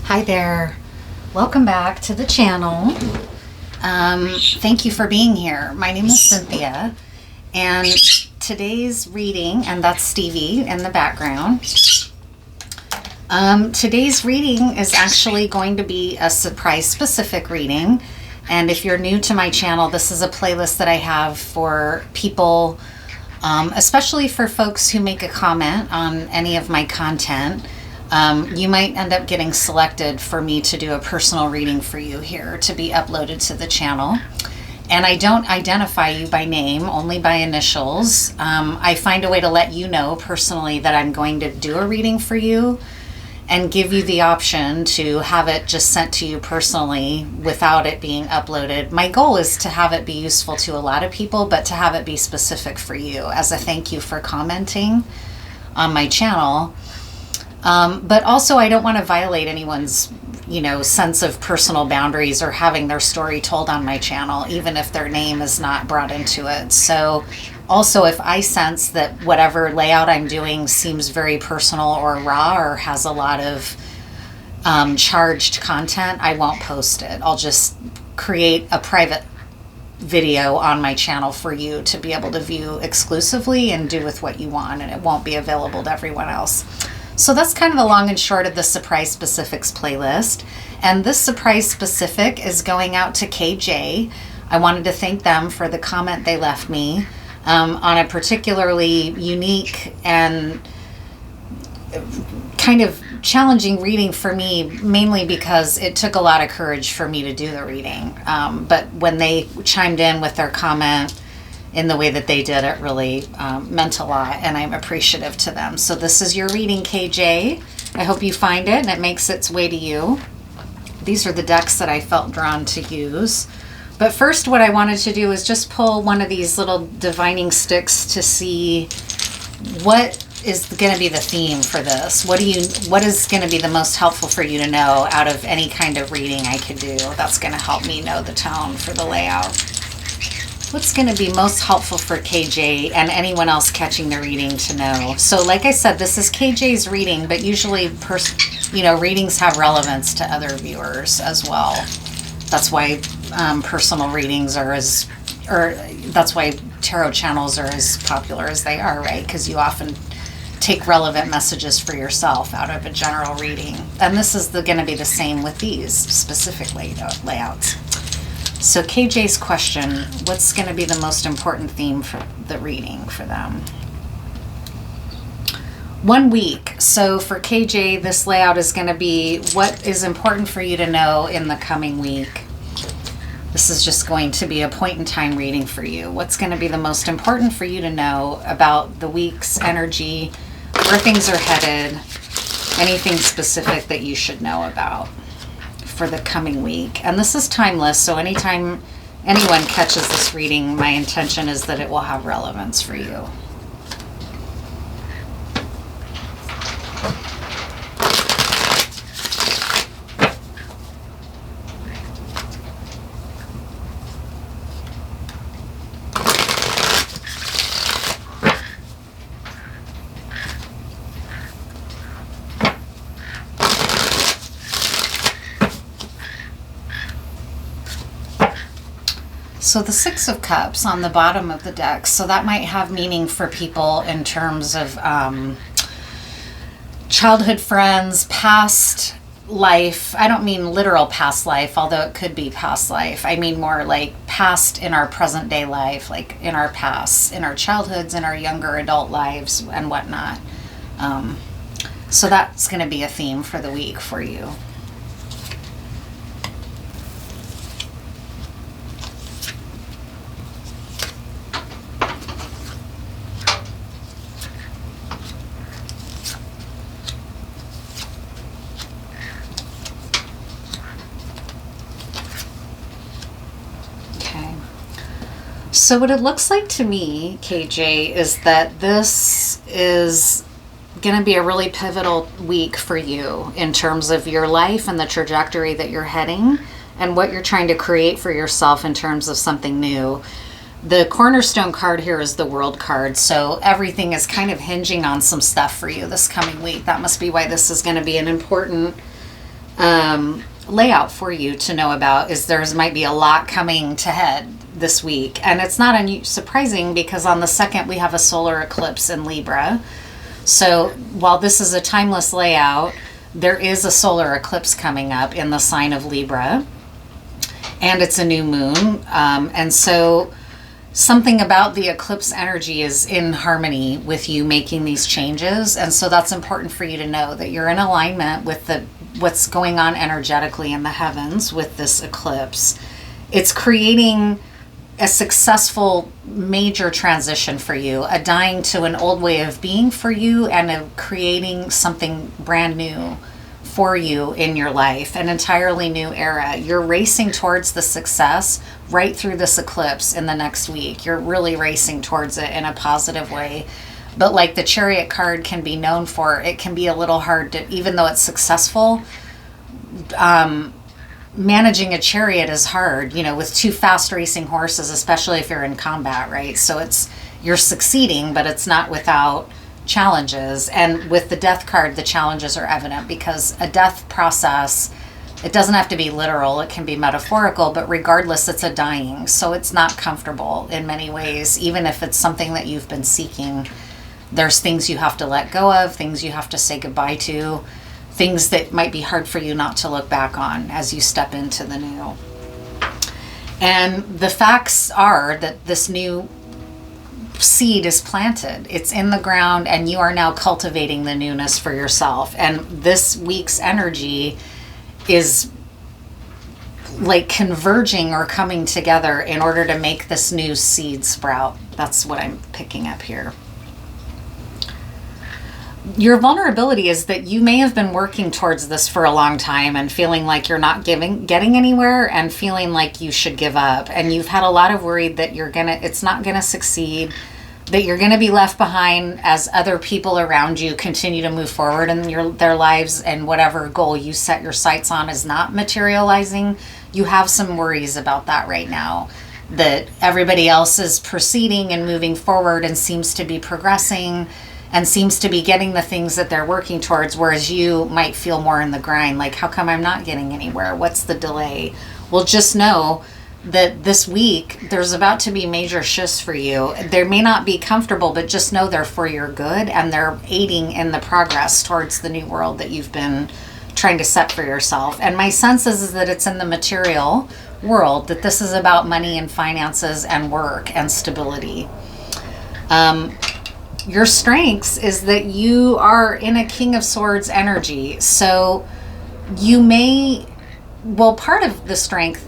Hi there. Welcome back to the channel. Thank you for being here. My name is Cynthia, and today's reading, and that's Stevie in the background. Today's reading is actually going to be a surprise specific reading. And if you're new to my channel, this is a playlist that I have for people, especially for folks who make a comment on any of my content. You might end up getting selected for me to do a personal reading for you here to be uploaded to the channel. And I don't identify you by name, only by initials. I find a way to let you know personally that I'm going to do a reading for you and give you the option to have it just sent to you personally without it being uploaded. My goal is to have it be useful to a lot of people, but to have it be specific for you as a thank you for commenting on my channel. But also I don't want to violate anyone's, sense of personal boundaries or having their story told on my channel, even if their name is not brought into it. So also, if I sense that whatever layout I'm doing seems very personal or raw or has a lot of charged content, I won't post it. I'll just create a private video on my channel for you to be able to view exclusively and do with what you want, and it won't be available to everyone else. So that's kind of the long and short of the Surprise Specifics playlist. And this Surprise Specific is going out to KJ. I wanted to thank them for the comment they left me on a particularly unique and kind of challenging reading for me, mainly because it took a lot of courage for me to do the reading. But when they chimed in with their comment in the way that they did, it really meant a lot, and I'm appreciative to them. So this is your reading, KJ. I hope you find it and it makes its way to you. These are the decks that I felt drawn to use. But first, what I wanted to do is just pull one of these little divining sticks to see what is going to be the theme for this. What is going to be the most helpful for you to know out of any kind of reading I could do? That's going to help me know the tone for the layout. What's going to be most helpful for KJ and anyone else catching the reading to know? So like I said, this is KJ's reading, but usually readings have relevance to other viewers as well. That's why personal readings that's why tarot channels are as popular as they are, right? Because you often take relevant messages for yourself out of a general reading. And this is going to be the same with these specifically layouts. So KJ's question, what's going to be the most important theme for the reading for them? 1 week. So for KJ, this layout is going to be what is important for you to know in the coming week. This is just going to be a point in time reading for you. What's going to be the most important for you to know about the week's energy, where things are headed, anything specific that you should know about for the coming week. And this is timeless, so anytime anyone catches this reading, my intention is that it will have relevance for you. So the Six of Cups on the bottom of the deck, so that might have meaning for people in terms of childhood friends, past life. I don't mean literal past life, although it could be past life. I mean more like past in our present day life, like in our past, in our childhoods, in our younger adult lives and whatnot. So that's going to be a theme for the week for you. So what it looks like to me, KJ, is that this is going to be a really pivotal week for you in terms of your life and the trajectory that you're heading and what you're trying to create for yourself in terms of something new. The cornerstone card here is the World card, so everything is kind of hinging on some stuff for you this coming week. That must be why this is going to be an important layout for you to know about is there might be a lot coming to head this week. And it's not surprising because on the 2nd we have a solar eclipse in Libra. So while this is a timeless layout, there is a solar eclipse coming up in the sign of Libra. And it's a new moon. And so something about the eclipse energy is in harmony with you making these changes. And so that's important for you to know that you're in alignment with what's going on energetically in the heavens with this eclipse. It's creating a successful major transition for you, a dying to an old way of being for you and creating something brand new for you in your life, an entirely new era. You're racing towards the success right through this eclipse in the next week. You're really racing towards it in a positive way. But like the Chariot card can be known for, it can be a little hard to, even though it's successful, managing a chariot is hard, with 2 fast racing horses, especially if you're in combat, right? So you're succeeding, but it's not without challenges. And with the Death card, the challenges are evident because a death process, it doesn't have to be literal, it can be metaphorical, but regardless, it's a dying. So it's not comfortable in many ways, even if it's something that you've been seeking. There's things you have to let go of, things you have to say goodbye to, things that might be hard for you not to look back on as you step into the new. And the facts are that this new seed is planted. It's in the ground and you are now cultivating the newness for yourself. And this week's energy is like converging or coming together in order to make this new seed sprout. That's what I'm picking up here. Your vulnerability is that you may have been working towards this for a long time and feeling like you're not getting anywhere and feeling like you should give up. And you've had a lot of worry that it's not gonna succeed, that you're gonna be left behind as other people around you continue to move forward in their lives, and whatever goal you set your sights on is not materializing. You have some worries about that right now, that everybody else is proceeding and moving forward and seems to be progressing and seems to be getting the things that they're working towards, whereas you might feel more in the grind, like, how come I'm not getting anywhere? What's the delay? Well, just know that this week there's about to be major shifts for you. They may not be comfortable, but just know they're for your good and they're aiding in the progress towards the new world that you've been trying to set for yourself. And my sense is that it's in the material world, that this is about money and finances and work and stability. Your strengths is that you are in a King of Swords energy. So you may, part of the strength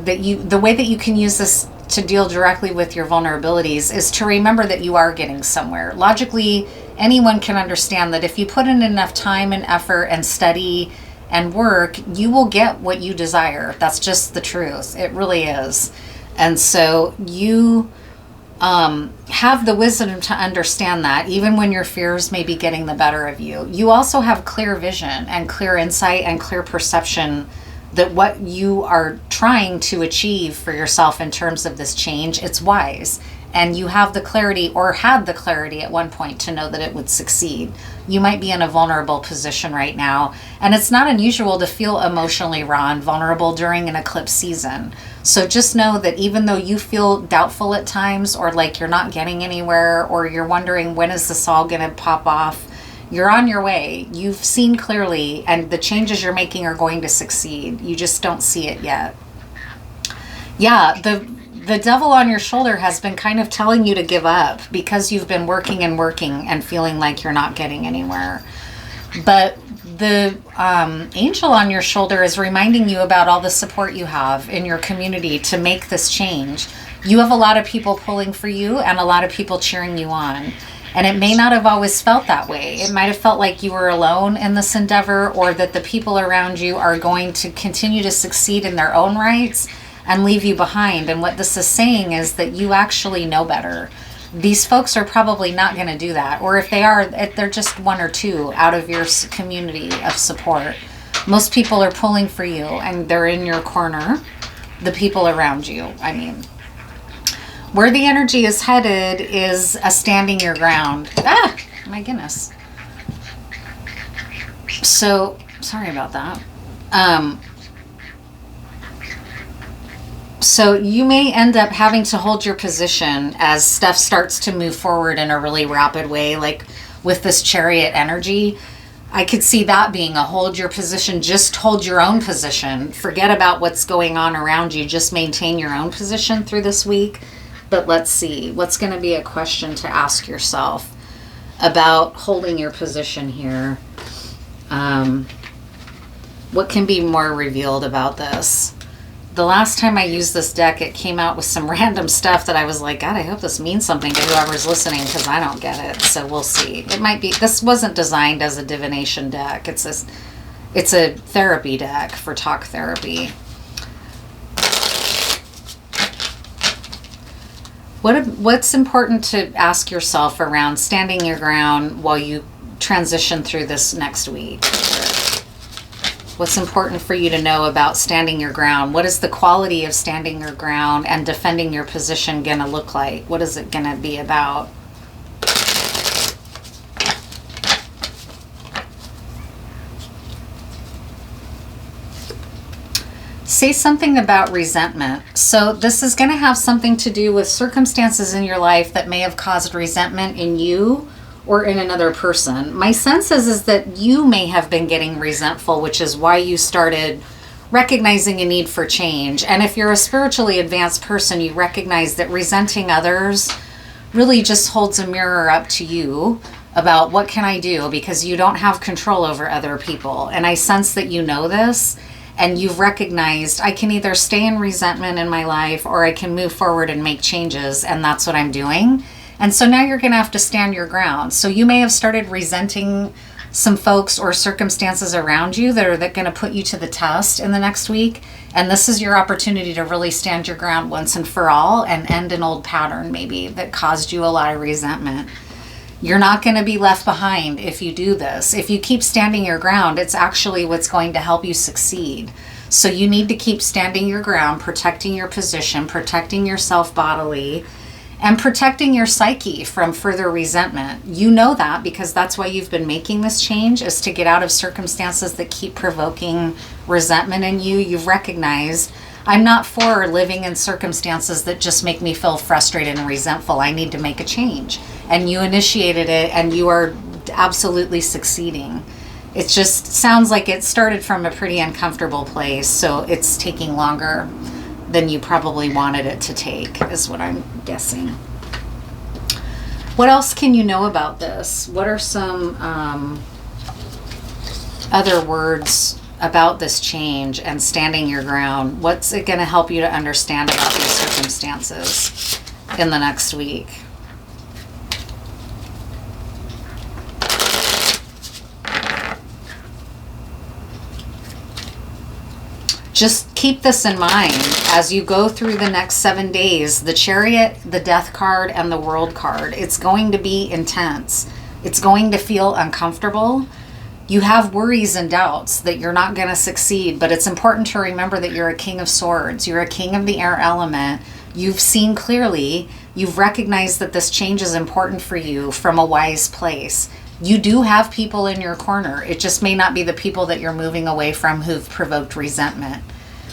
the way that you can use this to deal directly with your vulnerabilities is to remember that you are getting somewhere. Logically, anyone can understand that if you put in enough time and effort and study and work, you will get what you desire. That's just the truth. It really is. And so you have the wisdom to understand that even when your fears may be getting the better of you. You also have clear vision and clear insight and clear perception that what you are trying to achieve for yourself in terms of this change, it's wise. And you have the clarity, or had the clarity at one point, to know that it would succeed. You might be in a vulnerable position right now. And it's not unusual to feel emotionally raw and vulnerable during an eclipse season. So just know that even though you feel doubtful at times, or like you're not getting anywhere, or you're wondering when is this all gonna pop off, you're on your way. You've seen clearly, and the changes you're making are going to succeed. You just don't see it yet. Yeah, the devil on your shoulder has been kind of telling you to give up because you've been working and feeling like you're not getting anywhere. But the angel on your shoulder is reminding you about all the support you have in your community to make this change. You have a lot of people pulling for you and a lot of people cheering you on. And it may not have always felt that way. It might have felt like you were alone in this endeavor, or that the people around you are going to continue to succeed in their own rights and leave you behind. And what this is saying is that you actually know better. These folks are probably not going to do that. Or if they are, they're just one or two out of your community of support. Most people are pulling for you and they're in your corner, the people around you, I mean. Where the energy is headed is a standing your ground. Ah, my goodness. So, sorry about that. So you may end up having to hold your position as stuff starts to move forward in a really rapid way, like with this Chariot energy. I could see that being a hold your position, just hold your own position. Forget about what's going on around you. Just maintain your own position through this week. But let's see, what's going to be a question to ask yourself about holding your position here? What can be more revealed about this? The last time I used this deck, it came out with some random stuff that I was like, God, I hope this means something to whoever's listening, because I don't get it. So we'll see. It might be, this wasn't designed as a divination deck. It's a therapy deck for talk therapy. What's important to ask yourself around standing your ground while you transition through this next week? What's important for you to know about standing your ground? What is the quality of standing your ground and defending your position going to look like? What is it going to be about? Say something about resentment. So this is going to have something to do with circumstances in your life that may have caused resentment in you or in another person. My sense is that you may have been getting resentful, which is why you started recognizing a need for change. And if you're a spiritually advanced person, you recognize that resenting others really just holds a mirror up to you about what can I do, because you don't have control over other people. And I sense that you know this, and you've recognized I can either stay in resentment in my life or I can move forward and make changes, and that's what I'm doing. And so now you're going to have to stand your ground. So you may have started resenting some folks or circumstances around you that are going to put you to the test in the next week. And this is your opportunity to really stand your ground once and for all and end an old pattern maybe that caused you a lot of resentment. You're not going to be left behind if you do this. If you keep standing your ground, it's actually what's going to help you succeed. So you need to keep standing your ground, protecting your position, protecting yourself bodily, and protecting your psyche from further resentment. You know that because that's why you've been making this change, is to get out of circumstances that keep provoking resentment in you. You've recognized, I'm not for living in circumstances that just make me feel frustrated and resentful. I need to make a change. And you initiated it, and you are absolutely succeeding. It just sounds like it started from a pretty uncomfortable place, so it's taking longer than you probably wanted it to take, is what I'm guessing. What else can you know about this? What are some other words about this change and standing your ground? What's it going to help you to understand about these circumstances in the next week? Just keep this in mind as you go through the next 7 days. The Chariot, the Death card, and the World card. It's going to be intense. It's going to feel uncomfortable. You have worries and doubts that you're not going to succeed, but it's important to remember that you're a King of Swords. You're a king of the air element. You've seen clearly. You've recognized that this change is important for you from a wise place. You do have people in your corner. It just may not be the people that you're moving away from who've provoked resentment.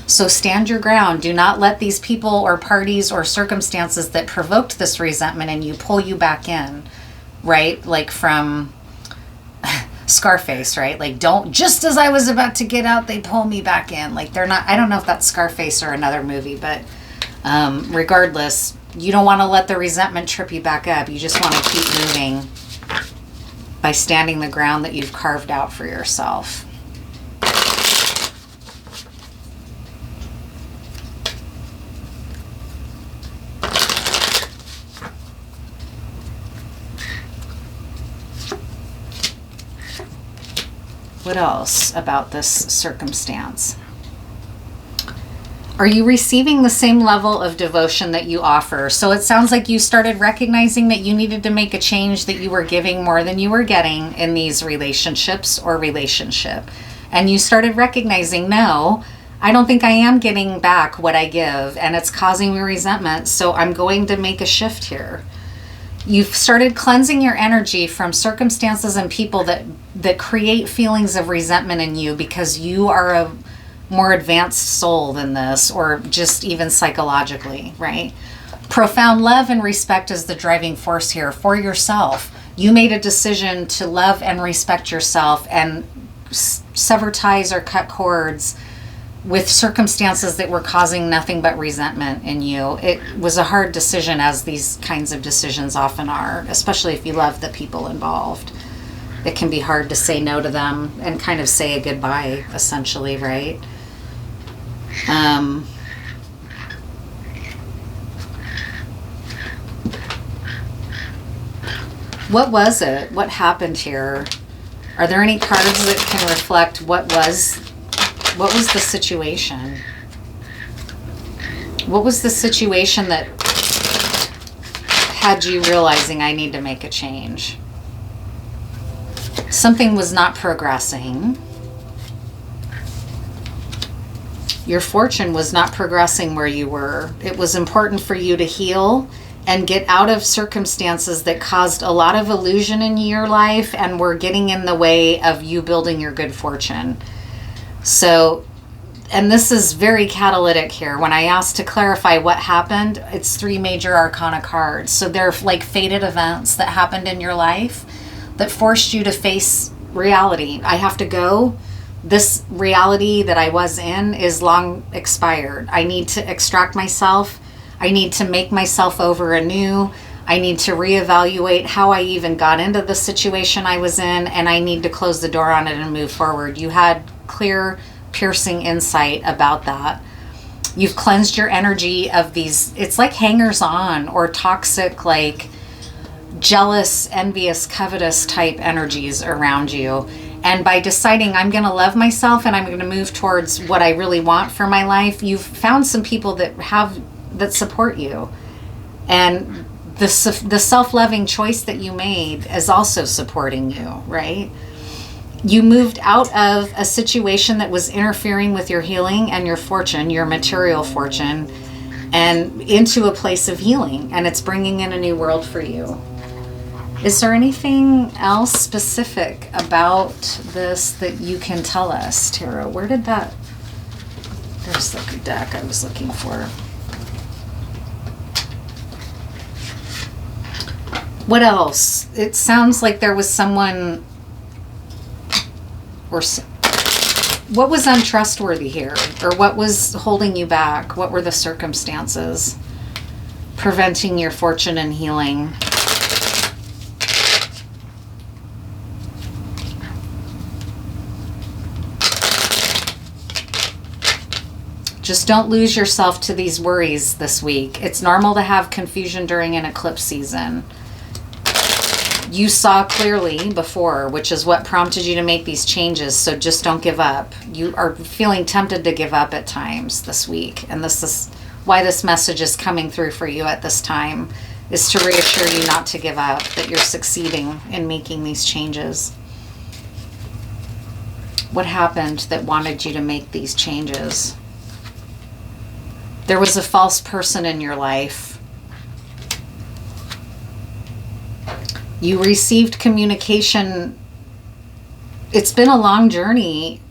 So stand your ground. Do not let these people or parties or circumstances that provoked this resentment in you pull you back in, right? Like from Scarface, right? Like, don't, just as I was about to get out, they pull me back in. Like, they're not, I don't know if that's Scarface or another movie, but regardless, you don't want to let the resentment trip you back up. You just want to keep moving by standing the ground that you've carved out for yourself. What else about this circumstance? Are you receiving the same level of devotion that you offer? So it sounds like you started recognizing that you needed to make a change, that you were giving more than you were getting in these relationships or relationship. And you started recognizing, no, I don't think I am getting back what I give, and it's causing me resentment, so I'm going to make a shift here. You've started cleansing your energy from circumstances and people that create feelings of resentment in you, because you are more advanced soul than this, or just even psychologically, right? Profound love and respect is the driving force here for yourself. You made a decision to love and respect yourself and sever ties or cut cords with circumstances that were causing nothing but resentment in you. It was a hard decision, as these kinds of decisions often are, especially if you love the people involved. It can be hard to say no to them and kind of say a goodbye, essentially, right? What was it? What happened here? Are there any cards that can reflect what was the situation? What was the situation that had you realizing I need to make a change? Something was not progressing. Your fortune was not progressing where you were. It was important for you to heal and get out of circumstances that caused a lot of illusion in your life and were getting in the way of you building your good fortune. So, and this is very catalytic here. When I asked to clarify what happened, it's 3 major arcana cards. So they're like fated events that happened in your life that forced you to face reality. I have to go. This reality that I was in is long expired. I need to extract myself. I need to make myself over anew. I need to reevaluate how I even got into the situation I was in, and I need to close the door on it and move forward. You had clear, piercing insight about that. You've cleansed your energy of these, it's like hangers on or toxic, like jealous, envious, covetous type energies around you. And by deciding I'm going to love myself and I'm going to move towards what I really want for my life, you've found some people that support you. And the self-loving choice that you made is also supporting you, right? You moved out of a situation that was interfering with your healing and your fortune, your material fortune, and into a place of healing. And it's bringing in a new world for you. Is there anything else specific about this that you can tell us, Tarot? Where did that... There's the deck I was looking for. What else? It sounds like there was someone... or what was untrustworthy here? Or what was holding you back? What were the circumstances preventing your fortune and healing? Just don't lose yourself to these worries this week. It's normal to have confusion during an eclipse season. You saw clearly before, which is what prompted you to make these changes, so just don't give up. You are feeling tempted to give up at times this week, and this is why this message is coming through for you at this time, is to reassure you not to give up, that you're succeeding in making these changes. What happened that wanted you to make these changes? There was a false person in your life. You received communication. It's been a long journey.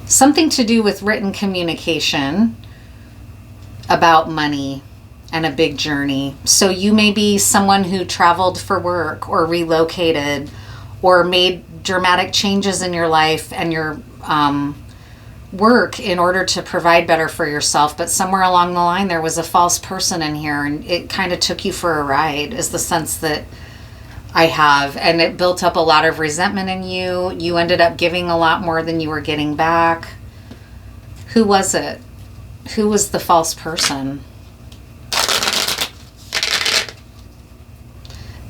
Something to do with written communication about money and a big journey. So you may be someone who traveled for work or relocated or made dramatic changes in your life and your work in order to provide better for yourself, but somewhere along the line there was a false person in here and it kind of took you for a ride, is the sense that I have, and it built up a lot of resentment in you. You ended up giving a lot more than you were getting back. Who was it? Who was the false person?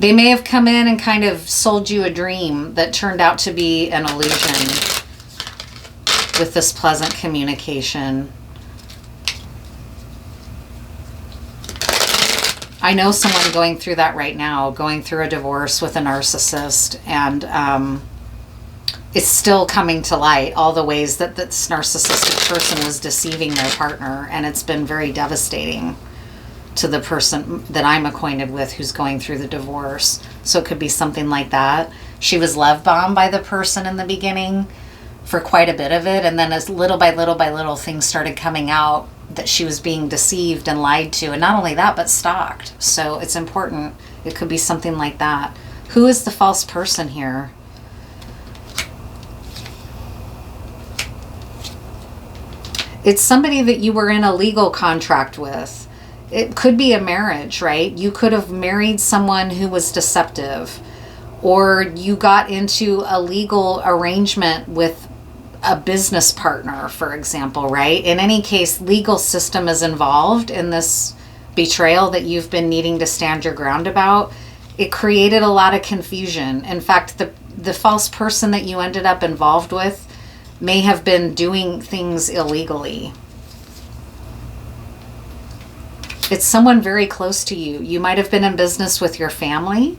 They may have come in and kind of sold you a dream that turned out to be an illusion with this pleasant communication. I know someone going through that right now, going through a divorce with a narcissist, and it's still coming to light, all the ways that this narcissistic person was deceiving their partner, and it's been very devastating to the person that I'm acquainted with who's going through the divorce. So it could be something like that. She was love bombed by the person in the beginning, for quite a bit of it. And then as little by little by little, things started coming out that she was being deceived and lied to. And not only that, but stalked. So it's important. It could be something like that. Who is the false person here? It's somebody that you were in a legal contract with. It could be a marriage, right? You could have married someone who was deceptive, or you got into a legal arrangement with a business partner, for example, right? In any case, legal system is involved in this betrayal that you've been needing to stand your ground about. It created a lot of confusion. In fact, the false person that you ended up involved with may have been doing things illegally. It's someone very close to you. You might have been in business with your family,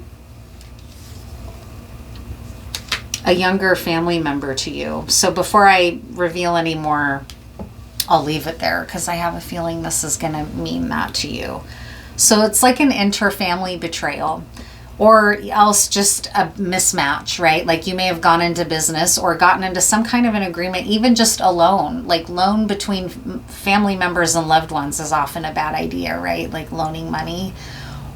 a younger family member to you. So before I reveal any more, I'll leave it there because I have a feeling this is going to mean that to you. So it's like an inter-family betrayal, or else just a mismatch, right? Like you may have gone into business or gotten into some kind of an agreement, even just a loan. Like loan between family members and loved ones is often a bad idea, right? Like loaning money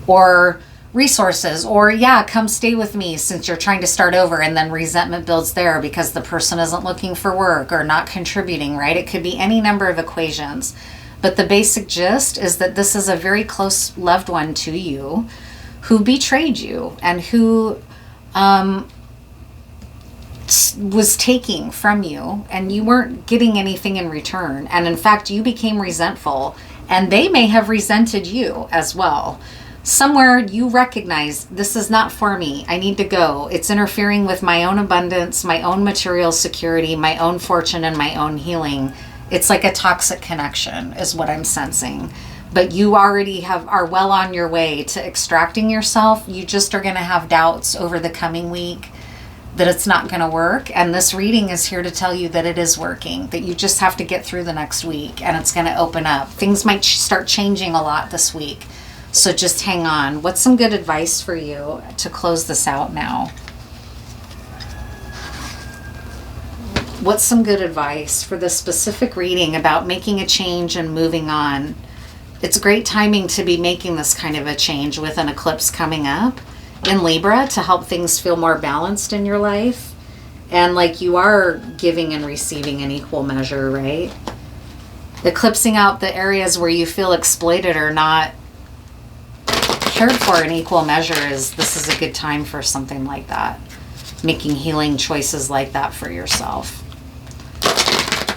or resources, or yeah, come stay with me since you're trying to start over, and then resentment builds there because the person isn't looking for work or not contributing, right? It could be any number of equations. But the basic gist is that this is a very close loved one to you who betrayed you and who was taking from you, and you weren't getting anything in return. And in fact, you became resentful, and they may have resented you as well. Somewhere you recognize, this is not for me. I need to go. It's interfering with my own abundance, my own material security, my own fortune, and my own healing. It's like a toxic connection is what I'm sensing. But you already are well on your way to extracting yourself. You just are going to have doubts over the coming week that it's not going to work. And this reading is here to tell you that it is working, that you just have to get through the next week and it's going to open up. Things might start changing a lot this week. So just hang on. What's some good advice for you to close this out now? What's some good advice for this specific reading about making a change and moving on? It's great timing to be making this kind of a change with an eclipse coming up in Libra to help things feel more balanced in your life. And like you are giving and receiving in equal measure, right? Eclipsing out the areas where you feel exploited or not cared for in equal measure this is a good time for something like that. Making healing choices like that for yourself.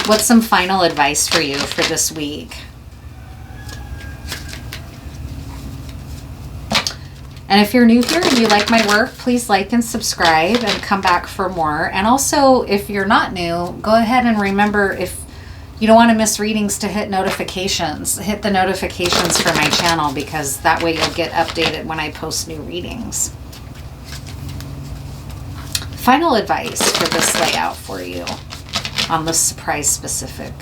What's some final advice for you for this week? And if you're new here and you like my work, please like and subscribe and come back for more. And also, if you're not new, go ahead and remember, if you don't want to miss readings, to hit notifications. Hit the notifications for my channel, because that way you'll get updated when I post new readings. Final advice for this layout for you on the surprise specific.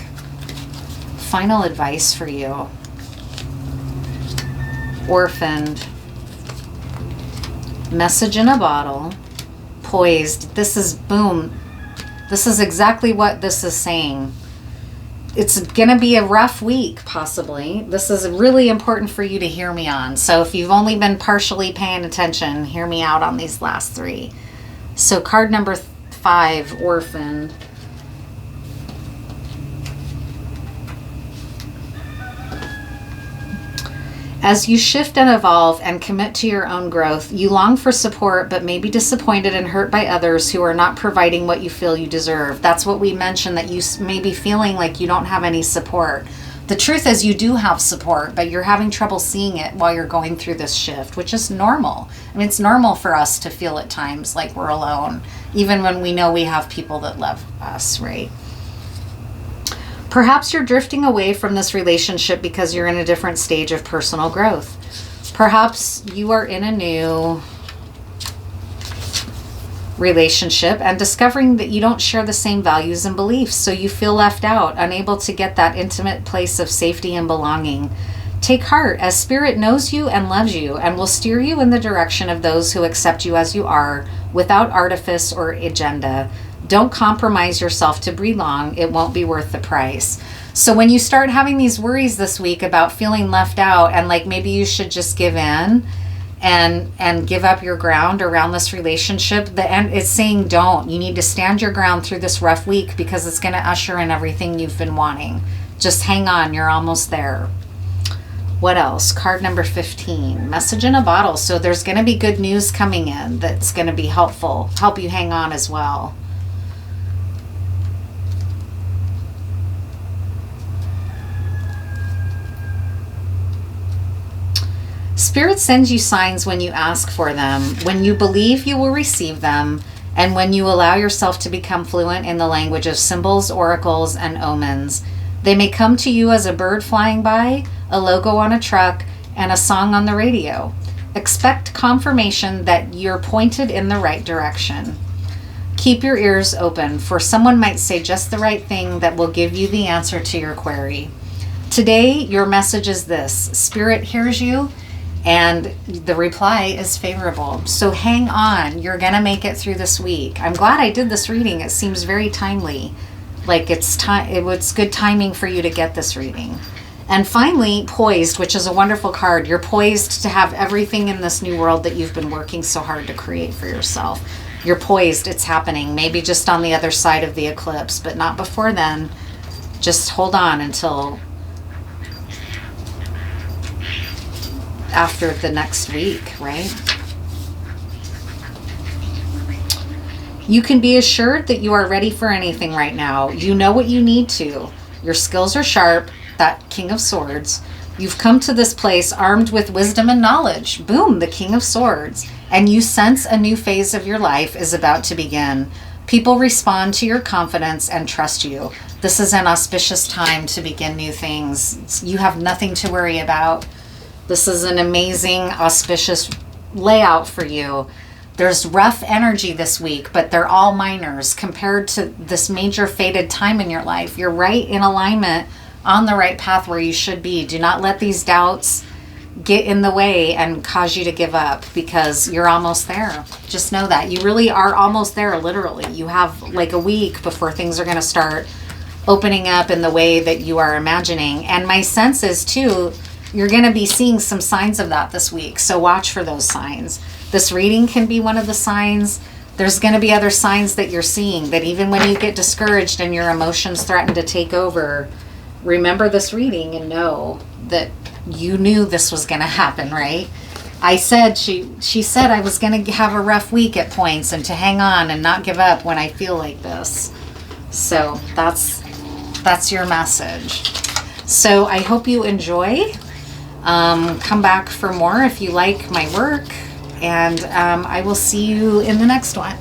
Final advice for you. Orphaned. Message in a bottle. Poised. This is boom. This is exactly what this is saying. It's going to be a rough week, possibly. This is really important for you to hear me on. So if you've only been partially paying attention, hear me out on these last three. So card number 5, Orphaned. As you shift and evolve and commit to your own growth, you long for support, but may be disappointed and hurt by others who are not providing what you feel you deserve. That's what we mentioned, that you may be feeling like you don't have any support. The truth is you do have support, but you're having trouble seeing it while you're going through this shift, which is normal. I mean, it's normal for us to feel at times like we're alone, even when we know we have people that love us, right? Perhaps you're drifting away from this relationship because you're in a different stage of personal growth. Perhaps you are in a new relationship and discovering that you don't share the same values and beliefs, so you feel left out, unable to get that intimate place of safety and belonging. Take heart, as Spirit knows you and loves you and will steer you in the direction of those who accept you as you are, without artifice or agenda. Don't compromise yourself to be long. It won't be worth the price. So when you start having these worries this week about feeling left out and like maybe you should just give in and give up your ground around this relationship, the end it's saying don't. You need to stand your ground through this rough week because it's going to usher in everything you've been wanting. Just hang on, you're almost there. What else? Card number 15, message in a bottle. So there's going to be good news coming in that's going to be helpful, help you hang on as well. Spirit sends you signs when you ask for them, when you believe you will receive them, and when you allow yourself to become fluent in the language of symbols, oracles, and omens. They may come to you as a bird flying by, a logo on a truck, and a song on the radio. Expect confirmation that you're pointed in the right direction. Keep your ears open, for someone might say just the right thing that will give you the answer to your query. Today, your message is this: Spirit hears you, and the reply is favorable. So hang on. You're going to make it through this week. I'm glad I did this reading. It seems very timely. Like it's good timing for you to get this reading. And finally, poised, which is a wonderful card. You're poised to have everything in this new world that you've been working so hard to create for yourself. You're poised. It's happening. Maybe just on the other side of the eclipse, but not before then. Just hold on until after the next week, right? You can be assured that you are ready for anything right now. You know what you need to. Your skills are sharp, that King of Swords. You've come to this place armed with wisdom and knowledge. Boom, the King of Swords. And you sense a new phase of your life is about to begin. People respond to your confidence and trust you. This is an auspicious time to begin new things. You have nothing to worry about. This is an amazing, auspicious layout for you. There's rough energy this week, but they're all minors compared to this major fated time in your life. You're right in alignment, on the right path where you should be. Do not let these doubts get in the way and cause you to give up, because you're almost there. Just know that. You really are almost there, literally. You have like a week before things are going to start opening up in the way that you are imagining. And my sense is, too, you're going to be seeing some signs of that this week. So watch for those signs. This reading can be one of the signs. There's going to be other signs that you're seeing, that even when you get discouraged and your emotions threaten to take over, remember this reading and know that you knew this was going to happen, right? I said, she said I was going to have a rough week at points and to hang on and not give up when I feel like this. So that's your message. So I hope you enjoy. Come back for more if you like my work, and I will see you in the next one.